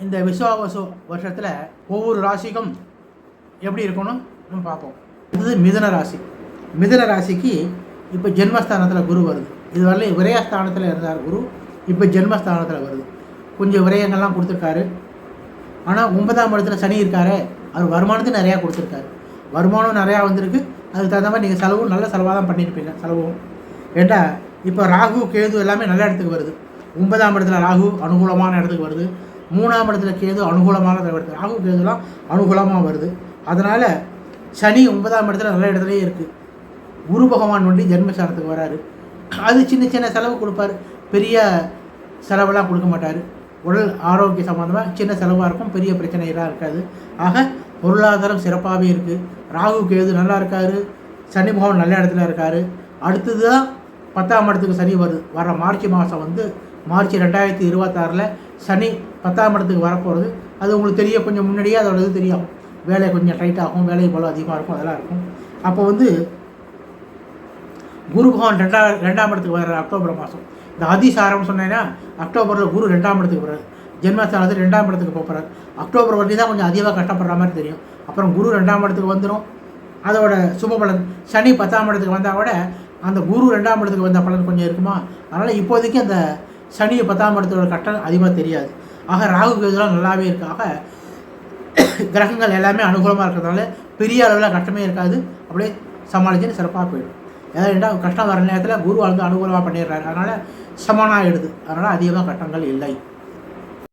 இந்த விஸ்வாவசு வருஷத்தில் ஒவ்வொரு ராசிக்கும் எப்படி இருக்கணும் நம்ம பார்ப்போம். இது மிதுன ராசி. மிதுன ராசிக்கு இப்போ ஜென்மஸ்தானத்தில் குரு வருது. இது வரல விரயஸ்தானத்தில் இருந்தார் குரு, இப்போ ஜென்மஸ்தானத்தில் வருது. கொஞ்சம் விரயங்கள்லாம் கொடுத்துருக்காரு. ஆனால் 9ஆம் இடத்துல சனி இருக்காரு, அவர் வருமானத்தையும் நிறையா கொடுத்துருக்காரு. வருமானம் நிறையா வந்திருக்கு. அதுக்கு தகுந்த மாதிரி நீங்கள் செலவும் நல்ல செலவாக தான் பண்ணியிருப்பீங்க. செலவும் ஏண்டா இப்போ ராகு கேது எல்லாமே நல்ல இடத்துக்கு வருது. 9ஆம் இடத்துல ராகு அனுகூலமான இடத்துக்கு வருது. 3ஆம் இடத்துல கேது அனுகூலமான இடத்துக்கு, ராகு கேதுலாம் அனுகூலமாக வருது. அதனால் சனி 9ஆம் இடத்துல நல்ல இடத்துலையே இருக்குது. குரு பகவான் வண்டி ஜென்மஸ்தானத்துக்கு வராரு. அது சின்ன சின்ன செலவு கொடுப்பார், பெரிய செலவெல்லாம் கொடுக்க மாட்டார். உடல் ஆரோக்கிய சம்மந்தமாக சின்ன செலவாக இருக்கும், பெரிய பிரச்சனைகளாக இருக்காது. ஆக பொருளாதாரம் சிறப்பாகவே இருக்குது. ராகு கேது நல்லா இருக்கார், சனி பகவான் நல்ல இடத்துல இருக்கார். அடுத்தது தான் 10ஆம் இடத்துக்கு சனி வருது. வர மார்ச் மாதம் மார்ச் 2026 சனி 10ஆம் இடத்துக்கு வரப்போகிறது. அது உங்களுக்கு தெரிய கொஞ்சம் முன்னாடியே அதோட இது தெரியும். வேலை கொஞ்சம் டைட் ஆகும், வேலை பலம் அதிகமாக இருக்கும், அதெல்லாம் இருக்கும். அப்போ குரு பகவான் 2ஆம் இடத்துக்கு வர்ற அக்டோபர் மாதம். இந்த அதிசாரம்னு சொன்னேன்னா அக்டோபரில் குரு 2ஆம் இடத்துக்கு வர்றாரு. ஜென்மஸ்தானத்தில் 2ஆம் இடத்துக்கு போகிறார். அக்டோபர் வரைக்கும் தான் கொஞ்சம் அதிகமாக கஷ்டப்படுற மாதிரி தெரியும். அப்புறம் குரு 2ஆம் இடத்துக்கு வந்துடும். அதோட சுபபலன் சனி 10ஆம் இடத்துக்கு வந்தால் கூட அந்த குரு 2ஆம் இடத்துக்கு வந்த பலன் கொஞ்சம் இருக்குமா. அதனால் இப்போதைக்கு அந்த சனி 10ஆம் இடத்தோட கட்டம் அதிகமாக தெரியாது. ஆக ராகு கேதுலாம் நல்லாவே இருக்குது. ஆக கிரகங்கள் எல்லாமே அனுகூலமாக இருக்கிறதுனால பெரிய அளவில் கஷ்டமே இருக்காது. அப்படியே சமாளிச்சுன்னு சிறப்பாக போயிடும். ஏன்னா கஷ்டம் வர நேரத்தில் குரு அனுகூலமாக பண்ணிடுறாரு. அதனால் சமனாகிடுது. அதனால் அதிகமாக கட்டங்கள் இல்லை.